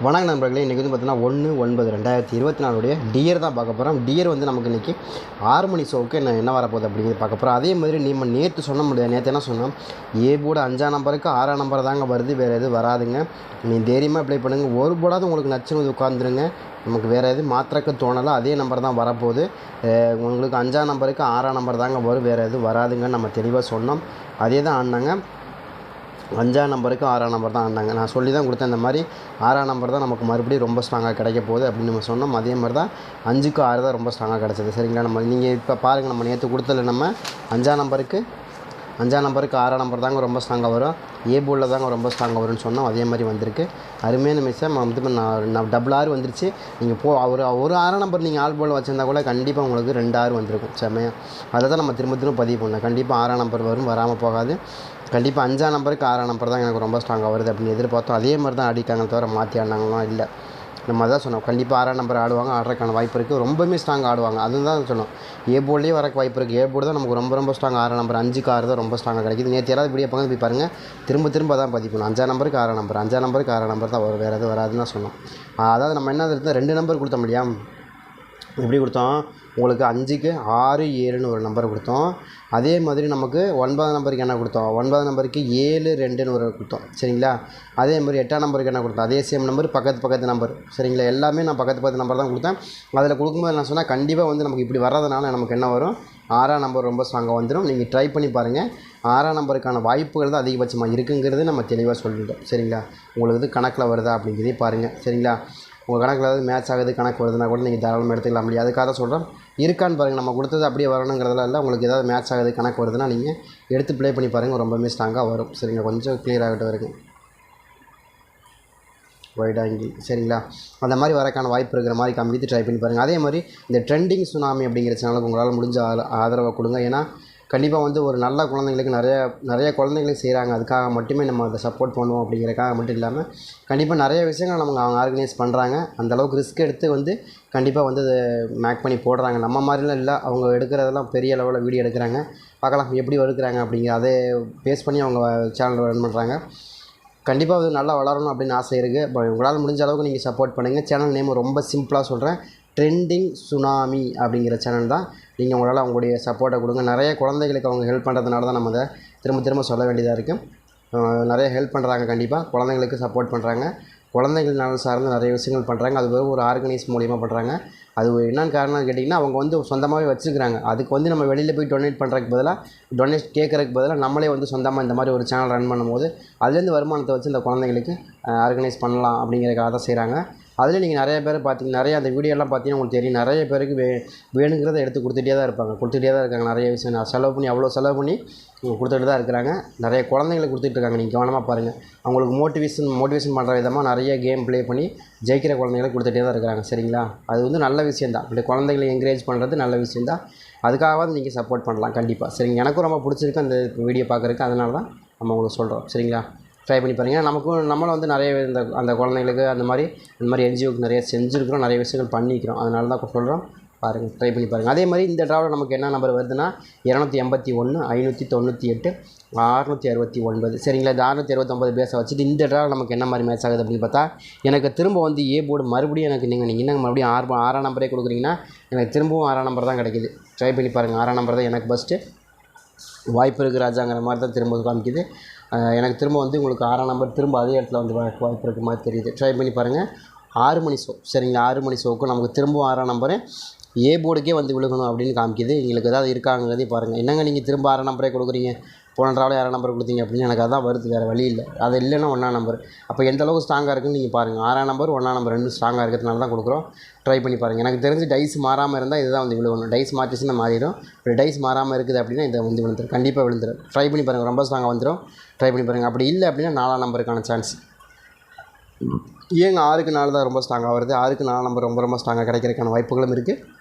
வணக்கம் நண்பர்களே, இன்றைக்கி வந்து பார்த்தீங்கன்னா 1/9/2024 டியர் தான் பார்க்க போகிறோம். டியர் வந்து நமக்கு இன்றைக்கி 6 மணி ஷோவுக்கு என்ன வரப்போகுது அப்படிங்கிறது பார்க்க போகிறோம். அதே மாதிரி நம்ம நேற்று சொன்ன முடியாது. நேற்று என்ன சொன்னோம், ஏ போர்டு 5ஆம் நம்பருக்கு 6ஆம் நம்பர் தாங்க வருது, வேறு எதுவும் வராதுங்க. நீங்கள் தைரியமாக அப்ளை பண்ணுங்கள். ஒரு போர்டாவது உங்களுக்கு நச்சுன்னு உட்காந்துருங்க. நமக்கு வேறு எதுவும் மாத்திரக்க தோணலை. அதே நம்பர் தான் வரப்போகுது. உங்களுக்கு 5ஆம் நம்பருக்கு 6ஆம் நம்பர் தாங்க வரும், வேறு எதுவும் வராதுங்கன்னு நம்ம தெளிவாக சொன்னோம். அதே தான் ஆடினாங்க. 5ஆம் நம்பருக்கு 6ஆம் நம்பர் தான் ஆடினாங்க. நான் சொல்லி தான் கொடுத்தேன், இந்த மாதிரி 6ஆம் நம்பர் தான் நமக்கு மறுபடியும் ரொம்ப ஸ்ட்ராங்காக கிடைக்க போகுது அப்படின்னு நம்ம சொன்னோம். அதே மாதிரி தான் 5க்கு 6 தான் ரொம்ப ஸ்ட்ராங்காக கிடச்சிது. சரிங்களா, நம்ம நீங்கள் இப்போ பாருங்கள், நம்ம நேற்று கொடுத்தல நம்ம 5ஆம் நம்பருக்கு 6ஆம் நம்பர் தாங்க ரொம்ப ஸ்ட்ராங்காக வரும், ஏ போர்டில் தாங்க ரொம்ப ஸ்ட்ராங்காக வரும்னு சொன்னோம். அதே மாதிரி வந்திருக்கு. அருமையான மிஸ்ஸாக வந்து நான் டபுள் ஆறு வந்துருச்சு. நீங்கள் ஒரு 6ஆம் நம்பர் நீங்கள் ஆல் போர்டில் வச்சுருந்தா கூட கண்டிப்பாக உங்களுக்கு 2 6 வந்திருக்கும். செம்மையாக அதை தான் நம்ம திரும்ப பதிவு பண்ணோம். கண்டிப்பாக 6ஆம் நம்பர் வரும், வராமல் போகாது. கண்டிப்பாக 5ஆம் நம்பருக்கு 6ஆம் நம்பர் தான் எனக்கு ரொம்ப ஸ்ட்ராங்காக வருது அப்படின்னு எதிர்பார்த்தோம். அதே மாதிரி தான் ஆடிட்டாங்க, தவிர மாற்றி ஆடினாங்கலாம் இல்லை. நம்ம அதான் சொன்னோம், கண்டிப்பாக 6ஆம் நம்பர் ஆடுவாங்க, ஆடுறதுக்கான வாய்ப்பு இருக்குது. ரொம்பவுமே ஸ்ட்ராங்காக ஆடுவாங்க. அதுதான் சொன்னோம், ஏ போர்ட்லேயே வரக்கு வாய்ப்பு இருக்குது. ஏ போர்டு தான் நமக்கு ரொம்ப ஸ்ட்ராங். 6ஆம் நம்பர் 5க்கு 6 தான் ரொம்ப ஸ்ட்ராங்காக கிடைக்குது. நேற்று யாராவது வீடியோ பக்கம் போய் பாருங்கள், திரும்ப தான் பதிக்கணும். 5ஆம் நம்பருக்கு 6ஆம் நம்பர், 5ஆம் நம்பருக்கு 6ஆம் நம்பர் தான் வரும், வேறு எதுவும் வராதுன்னு தான் சொன்னோம். அதாவது நம்ம என்ன இருந்தால் 2 நம்பர் கொடுத்தோம் இல்லையா, எப்படி கொடுத்தோம், உங்களுக்கு 5க்கு 6 7ன்னு ஒரு நம்பர் கொடுத்தோம். அதே மாதிரி நமக்கு 9ஆம் நம்பருக்கு என்ன கொடுத்தோம், 9ஆம் நம்பருக்கு 7 2ன்னு ஒரு கொடுத்தோம். சரிங்களா, அதே மாதிரி 8ஆம் நம்பருக்கு என்ன கொடுத்தோம், அதே சேம் நம்பர், பக்கத்து நம்பர். சரிங்களா, எல்லாமே நான் பக்கத்து நம்பர் தான் கொடுத்தேன். அதில் கொடுக்கும்போது நான் சொன்னால் கண்டிப்பாக வந்து நமக்கு இப்படி வர்றதுனால நமக்கு என்ன வரும், 6ஆம் நம்பர் ரொம்ப ஸ்ட்ராங்காக வந்துடும். நீங்கள் ட்ரை பண்ணி பாருங்கள். 6ஆம் நம்பருக்கான வாய்ப்புகள் தான் அதிகபட்சமாக இருக்குங்கிறது நம்ம தெளிவாக சொல்லிட்டோம். சரிங்களா, உங்களுக்கு இது கணக்கில் வருதா அப்படிங்கிறதே பாருங்கள். சரிங்களா, உங்கள் கணக்கில் ஏதாவது மேட்ச் ஆகுது, கணக்கு வருதுன்னா கூட நீங்கள் தாராளமாக எடுத்துக்கலாம். முடியாது, அதுக்காக தான் சொல்கிறோம், இருக்கான்னு பாருங்கள். நம்ம கொடுத்தது அப்படியே வரணுங்கிறதுலாம் இல்லை. உங்களுக்கு ஏதாவது மேட்ச் ஆகுது, கணக்கு வருதுன்னா நீங்கள் எடுத்து ப்ளே பண்ணி பாருங்கள், ரொம்பவே ஸ்ட்ராங்காக வரும். சரிங்களா, கொஞ்சம் கிளியர் ஆகிட்டு வரைக்கும் வைட் ஆங்கிள். சரிங்களா, அந்த மாதிரி வரக்கான வாய்ப்பு இருக்கிற மாதிரி காமிக்கிட்டு ட்ரை பண்ணி பாருங்கள். அதே மாதிரி இந்த ட்ரெண்டிங் சுனாமி அப்படிங்கிற சேனலுக்கு உங்களால் முடிஞ்ச ஆதரவை கொடுங்க. ஏன்னா கண்டிப்பாக வந்து ஒரு நல்ல குழந்தைங்களுக்கு நிறைய குழந்தைங்களுக்கு செய்கிறாங்க. அதுக்காக மட்டுமே நம்ம அதை சப்போர்ட் பண்ணுவோம் அப்படிங்கிறக்காக மட்டும் இல்லாமல் கண்டிப்பாக நிறைய விஷயங்கள் அவங்க ஆர்கனைஸ் பண்ணுறாங்க. அந்தளவுக்கு ரிஸ்க் எடுத்து வந்து கண்டிப்பாக வந்து அதை மேக் பண்ணி போடுறாங்க. நம்ம மாதிரிலாம் இல்லை, அவங்க எடுக்கிறதெல்லாம் பெரிய லெவலில் வீடியோ எடுக்கிறாங்க. பார்க்கலாம் எப்படி எடுக்கிறாங்க அப்படிங்கிற அதை பேஸ் பண்ணி அவங்க சேனல் ரன் பண்ணுறாங்க. கண்டிப்பாக அது நல்லா வளரணும் அப்படின்னு ஆசை இருக்குது. உங்களால் முடிஞ்ச அளவுக்கு நீங்கள் சப்போர்ட் பண்ணுங்கள். சேனல் நேம் ரொம்ப சிம்பிளாக சொல்கிறேன், ட்ரெண்டிங் சுனாமி அப்படிங்கிற சேனல் தான். நீங்கள் உங்களால் அவங்களுடைய சப்போர்ட்டை கொடுங்க. நிறைய குழந்தைகளுக்கு அவங்க ஹெல்ப் பண்ணுறதுனால தான் நம்ம அதை திரும்ப சொல்ல வேண்டியதாக இருக்குது. நிறைய ஹெல்ப் பண்ணுறாங்க, கண்டிப்பாக குழந்தைங்களுக்கு சப்போர்ட் பண்ணுறாங்க. குழந்தைகள் நலன் சார்ந்து நிறைய விஷயங்கள் பண்ணுறாங்க. அது ஒரு ஆர்கனைஸ் மூலிமா பண்ணுறாங்க. அது என்னென்னு காரணம்னு கேட்டிங்கன்னா, அவங்க வந்து சொந்தமாகவே வச்சுருக்கிறாங்க. அதுக்கு வந்து நம்ம வெளியில் போய் டொனேட் பண்ணுறதுக்கு பதிலாக கேட்குறதுக்கு பதிலாக நம்மளே வந்து சொந்தமாக இந்த மாதிரி ஒரு சேனல் ரன் பண்ணும்போது அதுலேருந்து வருமானத்தை வச்சு இந்த குழந்தைங்களுக்கு ஆர்கனைஸ் பண்ணலாம் அப்படிங்கிறதுக்காக தான் செய்கிறாங்க. அதில் நீங்கள் நிறைய பேர் பார்த்தீங்கன்னா, நிறைய அந்த வீடியோலாம் பார்த்தீங்கன்னா உங்களுக்கு தெரியும், நிறைய பேருக்கு வேணுங்கிறத எடுத்து கொடுத்துட்டே தான் இருக்காங்க. நிறைய விஷயம் செலவு பண்ணி செலவு பண்ணி கொடுத்துட்டு தான் இருக்கிறாங்க. நிறைய குழந்தைங்களுக்கு கொடுத்துட்ருக்காங்க. நீங்கள் கவனமாக பாருங்கள். அவங்களுக்கு மோட்டிவேஷன் பண்ணுற விதமாக நிறைய கேம் ப்ளே பண்ணி ஜெயிக்கிற குழந்தைங்களுக்கு கொடுத்துட்டே தான் இருக்கிறாங்க. சரிங்களா, அது வந்து நல்ல விஷயம் தான். இப்படி குழந்தைகளை என்கரேஜ் பண்ணுறது நல்ல விஷயம் தான். அதுக்காகவாது நீங்கள் சப்போர்ட் பண்ணலாம் கண்டிப்பாக. சரிங்க, எனக்கும் ரொம்ப பிடிச்சிருக்கு அந்த வீடியோ பார்க்குறதுக்கு, அதனால தான் நம்ம உங்களுக்கு சொல்கிறோம். சரிங்களா, ட்ரை பண்ணி பாருங்கள். நம்மளும் வந்து நிறைய அந்த குழந்தைங்களுக்கு அந்த மாதிரி என்ஜிஓக்கு நிறைய செஞ்சுருக்கிறோம், நிறைய விஷயங்கள் பண்ணிக்கிறோம். அதனால தான் சொல்கிறோம், பாருங்கள், ட்ரை பண்ணி பாருங்கள். அதே மாதிரி இந்த ட்ராவில் நமக்கு என்ன நம்பர் வருதுன்னா 281 598 669. சரிங்களா, இந்த 669 பேஸை வச்சுட்டு இந்த ட்ராவில் நமக்கு என்ன மாதிரி மேட்ச் ஆகுது அப்படின்னு பார்த்தா, எனக்கு திரும்ப வந்து ஏ போர்டு மறுபடியும் எனக்கு நீங்கள் மறுபடியும் 6ஆம் நம்பரே கொடுக்குறீங்கன்னா எனக்கு திரும்பவும் 6ஆம் நம்பர் தான் கிடைக்கிது. ட்ரை பண்ணி பாருங்கள். 6ஆம் நம்பர் தான் எனக்கு ஃபஸ்ட்டு வாய்ப்பு இருக்குது ராஜாங்கிற மாதிரி தான் திரும்ப காமிக்குது. எனக்கு திரும்ப வந்து உங்களுக்கு 6ஆம் நம்பர் திரும்ப அதே இடத்துல வந்து வாய்ப்பு இருக்க மாதிரி தெரியுது. ட்ரை பண்ணி பாருங்கள். 6 மணி ஷோ. சரிங்களா, 6 மணி ஷோவுக்கு நமக்கு திரும்பவும் 6ஆம் நம்பரு ஏ போர்டுக்கே வந்து விழுகணும் அப்படின்னு காமிக்குது. எங்களுக்கு ஏதாவது இருக்காங்கிறதையும் பாருங்கள். என்னங்க நீங்கள் திரும்ப 6ஆம் நம்பரே கொடுக்குறீங்க, போன ட்ராவலே 6ஆம் நம்பர் கொடுத்தீங்க அப்படின்னு எனக்கு அதான் வருது, வேறு வழி இல்லை. அது இல்லைன்னா 1ஆம் நம்பர். அப்போ எந்த அளவுக்கு ஸ்ட்ராங்காக இருக்குன்னு நீங்கள் பாருங்கள். 6ஆம் நம்பர் 1ஆம் நம்பர் ரெண்டும் ஸ்ட்ராங்காக இருக்கிறதுனால தான் கொடுக்குறோம். ட்ரை பண்ணி பாருங்கள். எனக்கு தெரிஞ்சு டைஸ் மாறாமல் இருந்தால் இதுதான் வந்து விழுகணும். டைஸ் மாற்றிச்சுன்னா மாறிடும். இப்படி டைஸ் மாறாமல் இருக்குது அப்படின்னா இதை வந்து விழுந்துடும், கண்டிப்பாக விழுந்துடும். ட்ரை பண்ணி பாருங்கள், ரொம்ப ஸ்ட்ராங்காக வந்துடும். ட்ரை பண்ணி பாருங்கள். அப்படி இல்லை அப்படின்னா 4ஆம் நம்பருக்கான சான்ஸ். ஏங்க 6க்கு 4 தான் ரொம்ப ஸ்ட்ராங்காக வருது. 6க்கு 4 நம்பர் ரொம்ப ஸ்ட்ராங்காக கிடைக்கிறதுக்கான வாய்ப்புகளும் இருக்குது.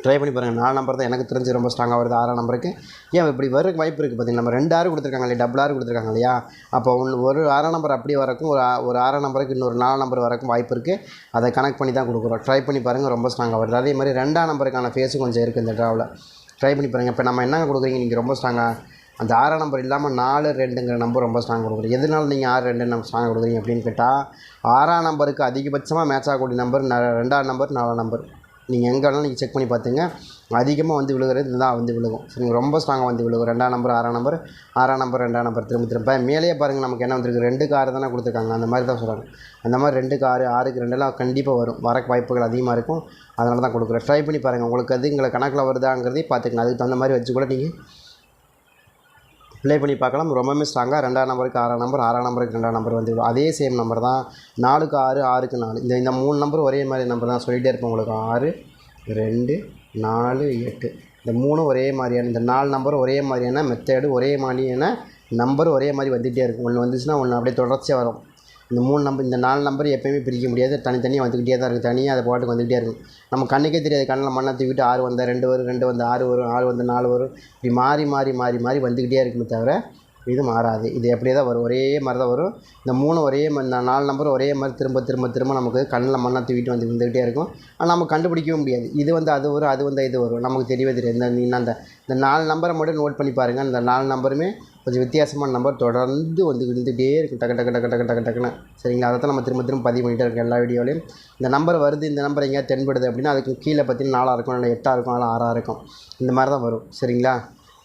ட்ரை பண்ணி பாருங்கள். 4 நம்பர் தான் எனக்கு தெரிஞ்சு ரொம்ப ஸ்ட்ராங்காக வருது 6ஆம் நம்பருக்கு. ஏன் இப்படி வரக்கு வாய்ப்பு இருக்குது பார்த்தீங்கன்னா, நம்ம 2 6 கொடுத்துருக்காங்க இல்லையா, டபுள் 6 கொடுத்துருக்காங்க இல்லையா. அப்போ ஒரு 6ஆம் நம்பர் அப்படியே வரக்கும், ஒரு 6ஆம் நம்பருக்கு இன்னொரு 4 நம்பர் வரக்கும் வாய்ப்பு இருக்குது. அதை கனெக்ட் பண்ணி தான் கொடுக்குறோம். ட்ரை பண்ணி பாருங்கள், ரொம்ப ஸ்ட்ராங்காக வருது. அதே மாதிரி 2ஆம் நம்பருக்கான ஃபேஸும் கொஞ்சம் இருக்குது இந்த ட்ராவில். ட்ரை பண்ணி பாருங்கள். இப்போ நம்ம என்னங்க கொடுக்குறீங்க, நீங்கள் ரொம்ப ஸ்ட்ராங்காக அந்த 6ஆம் நம்பர் இல்லாமல் 4 2ங்கிற நம்பர் ரொம்ப ஸ்ட்ராங் கொடுக்குறீங்க. எதனால நீங்கள் 6 2 நம்ம ஸ்ட்ராங் கொடுக்குறீங்க அப்படின்னு கேட்டால் 6ஆம் நம்பருக்கு அதிகபட்சமாக மேட்ச் ஆகக்கூடிய நம்பர் 2ஆம் நம்பர் 4ஆம் நம்பர். நீங்கள் எங்கே வேணாலும் நீங்கள் செக் பண்ணி பார்த்துங்க. அதிகமாக வந்து விழுகிறது இதுதான் வந்து விழுகும். சரிங்க, ரொம்ப ஸ்ட்ராங்காக வந்து விழுகும். 2ஆம் நம்பர் 6ஆம் நம்பர், 6ஆம் நம்பர் 2ஆம் நம்பர் திரும்ப மேலேயே பாருங்கள் நமக்கு என்ன வந்துருக்கு, 2க்கு 6 தானே கொடுத்துருக்காங்க. அந்த மாதிரி தான் சொல்கிறாங்க. அந்த மாதிரி 2க்கு 6 6க்கு 2 கண்டிப்பாக வரும். வரக்கு வாய்ப்புகள் அதிகமாக இருக்கும். அதனால தான் கொடுக்குறேன். ட்ரை பண்ணி பாருங்கள். உங்களுக்கு அது எங்களை கணக்கில் வருதாங்கிறதையும் பார்த்துக்கலாம். அதுக்கு தகுந்த மாதிரி வச்சு கூட நீங்கள் ப்ளே பண்ணி பார்க்கலாம். ரொம்பவுமே ஸ்ட்ராங்காக 2ஆம் நம்பருக்கு 6ஆம் நம்பர், 6ஆம் நம்பருக்கு 2ஆம் நம்பர் வந்து அதே சேம் நம்பர் தான். 4க்கு 6 6க்கு 4 இந்த 3 நம்பர் ஒரே மாதிரி நம்பர் தான் சொல்லிகிட்டே இருப்போம் உங்களுக்கு. 6 2 4 8 இந்த 3 ஒரே மாதிரியான, இந்த 4 நம்பர் ஒரே மாதிரியான மெத்தேடு, ஒரே மாதிரியான நம்பர் ஒரே மாதிரி வந்துகிட்டே இருக்கும். ஒன்று வந்துச்சுன்னா ஒன்று அப்படியே தொடர்ச்சியாக வரும். இந்த 3 நம்பர், இந்த 4 நம்பர் எப்போயுமே பிரிக்க முடியாது. தனித்தனியாக வந்துக்கிட்டே தான் இருக்குது. தனியாக அதை பாட்டுக்கு வந்துக்கிட்டே இருக்கும். நம்ம கண்ணுக்கே தெரியாது. கண்ணில் மண்ணை தூக்கிட்டு 6 வந்தால் 2 வரும், 2 வந்து 6 வரும், 6 வந்து 4 வரும். இப்படி மாறி மாறி மாறி மாறி வந்துக்கிட்டே இருக்குமே தவிர இது மாறாது. இது அப்படியே தான் வரும். ஒரே மாதிரி தான் வரும். இந்த 3 ஒரே மாதிரி, இந்த 4 நம்பர் ஒரே மாதிரி திரும்ப திரும்ப திரும்ப நமக்கு கண்ணில் மண்ணை தூக்கிட்டு வந்துக்கிட்டே இருக்கும். ஆனால் நம்ம கண்டுபிடிக்கவும் முடியாது. இது வந்து அது வரும், அது வந்து இது வரும். நமக்கு தெரியவே தெரியாது. இந்த 4 நம்பரை மட்டும் நோட் பண்ணி பாருங்கள். இந்த 4 நம்பருமே கொஞ்சம் வித்தியாசமான நம்பர் தொடர்ந்து வந்துக்கிட்டே இருக்கும். டக்கு டக்கு டக்கு டக்கு டக்கு டக்குன்னு. சரிங்களா, அதை தான் நம்ம திரும்ப திரும்ப பதிவு பண்ணிகிட்டே இருக்கோம் எல்லா வீடியோலையும். இந்த நம்பர் வருது, இந்த நம்பர் எங்கேயாவது தென்படுது அப்படின்னா அதுக்கு கீழே பார்த்தீங்கன்னா 4ஆக இருக்கும், இல்லை 8ஆக இருக்கும், இல்லை 6ஆக இருக்கும். இந்த மாதிரி தான் வரும். சரிங்களா,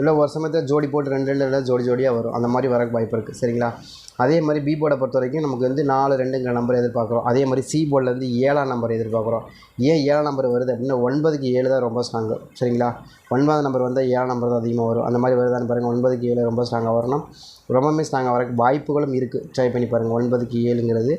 இல்லை ஒரு சமயத்தில் ஜோடி போட்டு 2 ஜோடி ஜோடியாக வரும். அந்த மாதிரி வரக்கு வாய்ப்பு இருக்குது. சரிங்களா, அதே மாதிரி பி போர்டை பொறுத்த வரைக்கும் நமக்கு வந்து 4 2ங்கிற நம்பர் எதிர்பார்க்குறோம். அதே மாதிரி சி போர்டில் வந்து 7ஆம் நம்பர் எதிர்பார்க்குறோம். ஏன் 7ஆம் நம்பர் வருது அப்படின்னா 9க்கு 7 தான் ரொம்ப ஸ்ட்ராங்கு. சரிங்களா, 9ஆம் நம்பர் வந்தால் 7ஆம் நம்பர் தான் அதிகமாக வரும். அந்த மாதிரி வருதான்னு பாருங்கள். 9க்கு 7 ரொம்ப ஸ்ட்ராங்காக வரணும். ரொம்பவுமே ஸ்ட்ராங்காக வரக்கு வாய்ப்புகளும் இருக்குது. ட்ரை பண்ணி பாருங்கள். 9க்கு 7ங்கிறது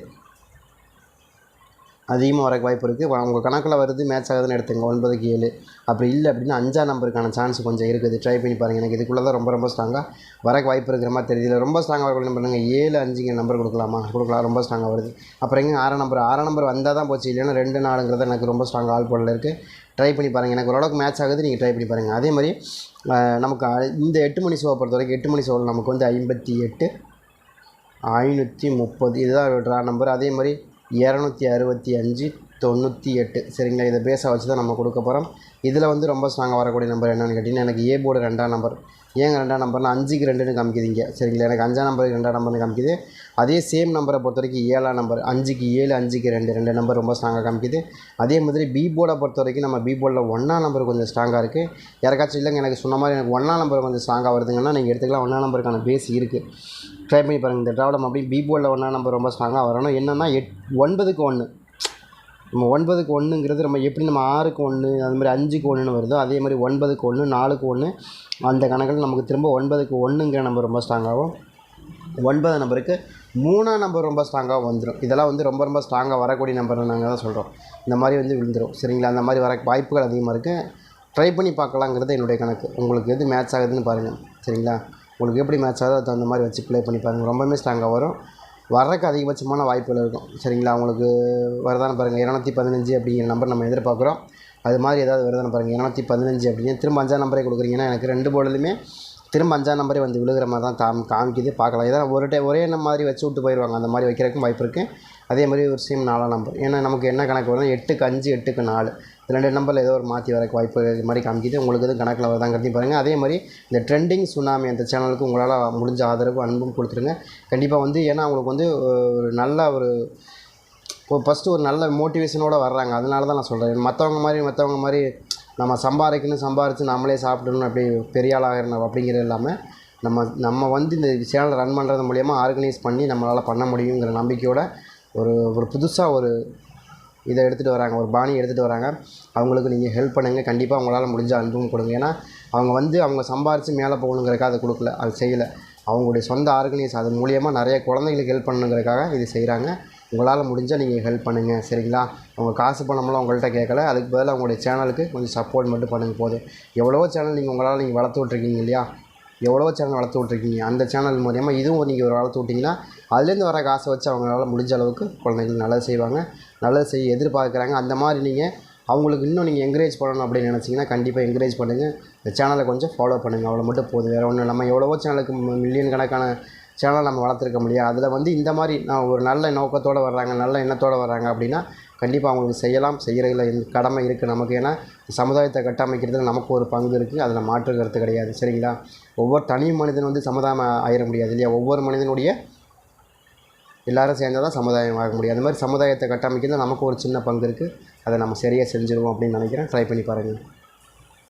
அதிகமாக வரக்கு வாய்ப்பு இருக்குது. உங்கள் கணக்கில் வருது, மேட்ச் ஆகுதுன்னு எடுத்துங்க 9க்கு 7. அப்படி இல்லை அப்படின்னா 5ஆம் நம்பருக்கான சான்ஸ் கொஞ்சம் இருக்குது. ட்ரை பண்ணி பாருங்கள். எனக்கு இதுக்குள்ளே தான் ரொம்ப ரொம்ப ஸ்ட்ராங்காக வரக்கு வாய்ப்பு இருக்கிற மாதிரி தெரியுது. ரொம்ப ஸ்ட்ராங்காக வரக்கு பண்ணுங்கள். 7 5ங்கிற நம்பர் கொடுக்கலாமா? கொடுக்கலாம். ரொம்ப ஸ்ட்ராங்காக வருது. அப்புறம் எங்கே 6ஆம் நம்பர் வந்தால் தான் போச்சு. இல்லைன்னா 2 4ங்கிறது எனக்கு ரொம்ப ஸ்ட்ராங்காக ஆல் போர்டில் இருக்குது. ட்ரை பண்ணி பாருங்கள். எனக்கு ஓரளவுக்கு மேட்ச் ஆகுது. நீங்கள் ட்ரை பண்ணி பாருங்கள். அதே மாதிரி நமக்கு இந்த 8 மணி ஷோவை பொறுத்த வரைக்கும் 8 மணி ஷோவில் நமக்கு வந்து 58 530 இதுதான் ட்ரா நம்பர். அதே மாதிரி 265 98. சரிங்களா, இதை பேஸாக வச்சு தான் நம்ம கொடுக்க போகிறோம். இதில் வந்து ரொம்ப ஸ்ட்ராங்காக வரக்கூடிய நம்பர் என்னென்னு கேட்டிங்கன்னா எனக்கு ஏ போர்டு 2ஆம் நம்பர். ஏங்க 2ஆம் நம்பர்னால் 5க்கு 2ன்னு காமிக்குதுங்க. சரிங்களா, எனக்கு 5ஆம் நம்பருக்கு 2ஆம் நம்பர்னு காமிக்குது. அதே சேம் நம்பரை பொறுத்த வரைக்கும் 7ஆம் நம்பர் 5க்கு 7 5க்கு 2 நம்பர் ரொம்ப ஸ்ட்ராங்காக காமிக்குது. அதே மாதிரி பி போர்டை பொறுத்த வரைக்கும் நம்ம பி போர்டில் 1ஆம் நம்பர் கொஞ்சம் ஸ்ட்ராங்காக இருக்குது. யாருக்காச்சும் இல்லைங்க எனக்கு சொன்ன மாதிரி எனக்கு 1ஆம் நம்பர் கொஞ்சம் ஸ்ட்ராங்காக வருதுங்கன்னா நீங்கள் எடுத்துக்கலாம். 1ஆம் நம்பருக்கான பேஸ் இருக்குது. ட்ரை பண்ணி பாருங்கள். இந்த ட்ராவலம் அப்படி பி போர்டில் 1ஆம் நம்பர் ரொம்ப ஸ்ட்ராங்காக வரணும். என்னென்னா 9க்கு 1. நம்ம 9க்கு 1ங்கிறது நம்ம எப்படி நம்ம 6க்கு 1 அது மாதிரி 5க்கு 1ன்னு வருதோ அதே மாதிரி 9க்கு 1 4க்கு 1 அந்த கணக்கில் நமக்கு திரும்ப 9க்கு 1ங்கிற நம்பர் ரொம்ப ஸ்ட்ராங்காகவும் 9ஆம் நம்பருக்கு 3ஆம் நம்பர் ரொம்ப ஸ்ட்ராங்காக வந்துடும். இதெல்லாம் வந்து ரொம்ப ரொம்ப ஸ்ட்ராங்காக வரக்கூடிய நம்பர் நாங்கள் தான் சொல்கிறோம். இந்த மாதிரி வந்து விழுந்துடும். சரிங்களா, அந்த மாதிரி வர வாய்ப்புகள் அதிகமாக இருக்குது. ட்ரை பண்ணி பார்க்கலாங்கிறது என்னுடைய கணக்கு. உங்களுக்கு எது மேட்ச் ஆகுதுன்னு பாருங்கள். சரிங்களா, உங்களுக்கு எப்படி மேட்ச் ஆகுதோ அது அந்த மாதிரி வச்சு ப்ளே பண்ணி பாருங்கள். ரொம்பவே ஸ்ட்ராங்காக வரும். வரக்கு அதிகபட்சமான வாய்ப்புகள் இருக்கும். சரிங்களா, உங்களுக்கு வருதான்னு பாருங்கள். 215 அப்படிங்கிற நம்பர் நம்ம எதிர்பார்க்குறோம். அது மாதிரி ஏதாவது வருதான்னு பாருங்கள். 215 அப்படிங்க திரும்ப 5ஆம் நம்பரே கொடுக்குறீங்கன்னா எனக்கு 2 போர்டுலையுமே திரும்ப 5ஆம் நம்பரே வந்து விழுகிற மாதிரி தான் காமிக்குது. பார்க்கலாம். ஏதாவது ஒரே மாதிரி வச்சு விட்டு போயிடுவாங்க. அந்த மாதிரி வைக்கிறதுக்கும் வாய்ப்பு இருக்குது. அதே மாதிரி ஒரு சேம் 4ஆம் நம்பர். ஏன்னா நமக்கு என்ன கணக்கு வரும், 8க்கு 5 8க்கு 4 2 நம்பரில் ஏதோ ஒரு மாற்றி வரக்கு வாய்ப்பு இது மாதிரி காமிக்குது. உங்களுக்கு எதுவும் கணக்கில் வருதாங்கிறதையும் பாருங்கள். அதே மாதிரி இந்த ட்ரெண்டிங் சுனாமி அந்த சேனலுக்கு உங்களால் முடிஞ்ச ஆதரவு அன்பும் கொடுத்துருங்க. கண்டிப்பாக வந்து ஏன்னா அவங்களுக்கு வந்து ஒரு நல்ல ஒரு ஃபஸ்ட்டு ஒரு நல்ல மோட்டிவேஷனோடு வர்றாங்க. அதனால தான் நான் சொல்கிறேன். மற்றவங்க மாதிரி நம்ம சம்பாரித்து நம்மளே சாப்பிடணும் அப்படி பெரிய ஆளாகிறணும் அப்படிங்கிறது இல்லாமல் நம்ம வந்து இந்த சேனலை ரன் பண்ணுறது மூலிமா ஆர்கனைஸ் பண்ணி நம்மளால் பண்ண முடியுங்கிற நம்பிக்கையோட ஒரு புதுசாக ஒரு இதை எடுத்துகிட்டு வராங்க. ஒரு பாணி எடுத்துகிட்டு வராங்க. அவங்களுக்கு நீங்கள் ஹெல்ப் பண்ணுங்கள். கண்டிப்பாக அவங்களால் முடிஞ்ச அன்பும் கொடுங்க. ஏன்னா அவங்க சம்பாரித்து மேலே போகணுங்கிறக்காக அதை கொடுக்கல, அது செய்யலை. அவங்களுடைய சொந்த ஆர்கனைஸ் அது மூலிமா நிறைய குழந்தைங்களுக்கு ஹெல்ப் பண்ணணுங்கிறக்காக இது செய்கிறாங்க. உங்களால் முடிஞ்சால் நீங்கள் ஹெல்ப் பண்ணுங்கள். சரிங்களா, அவங்க காசு பணமெல்லாம் உங்கள்கிட்ட கேட்கல. அதுக்கு பதிலாக அவங்களுடைய சேனலுக்கு கொஞ்சம் சப்போர்ட் மட்டும் பண்ணுங்கள் போதும். எவ்வளவோ சேனல் நீங்கள் வளர்த்து விட்ருக்கீங்க இல்லையா, எவ்வளவோ சேனல் வளர்த்து விட்ருக்கீங்க. அந்த சேனல் மூலிமா இதுவும் நீங்கள் ஒரு வளர்த்து விட்டிங்கன்னா அதுலேருந்து வர காசை வச்சு அவங்களால முடிஞ்ச அளவுக்கு குழந்தைங்களுக்கு நல்லது செய்வாங்க, நல்லது செய்ய எதிர்பார்க்குறாங்க. அந்த மாதிரி நீங்கள் அவங்களுக்கு இன்னும் நீங்கள் என்கரேஜ் பண்ணணும் அப்படின்னு நினச்சிங்கன்னா கண்டிப்பாக என்கரேஜ் பண்ணுங்கள். இந்த சேனலை கொஞ்சம் ஃபாலோ பண்ணுங்கள். அவ்வளோ மட்டும் போதும். வேறு ஒன்றும் நம்ம எவ்வளவோ சேனலுக்கு மில்லியன் கணக்கான சேனல் நம்ம வளர்த்துருக்க முடியாது. அதில் வந்து இந்த மாதிரி நான் ஒரு நல்ல நோக்கத்தோடு வர்றாங்க, நல்ல எண்ணத்தோடு வர்றாங்க அப்படின்னா கண்டிப்பாக அவங்களுக்கு செய்யலாம். செய்கிறதில் கடமை இருக்குது நமக்கு. ஏன்னா சமுதாயத்தை கட்டமைக்கிறதுல நமக்கு ஒரு பங்கு இருக்குது. அதில் மாற்று கருத்து கிடையாது. சரிங்களா? ஒவ்வொரு தனி மனிதன் வந்து சமுதாயம் ஆயிட முடியாது இல்லையா? ஒவ்வொரு மனிதனுடைய எல்லோரும் சேர்ந்தால் தான் சமுதாயம் ஆக முடியும். அது மாதிரி சமுதாயத்தை கட்டமைக்கிறதுல நமக்கு ஒரு சின்ன பங்கு இருக்குது. அதை நம்ம சரியாக செஞ்சுருவோம் அப்படின்னு நினைக்கிறேன். ட்ரை பண்ணி பாருங்கள்.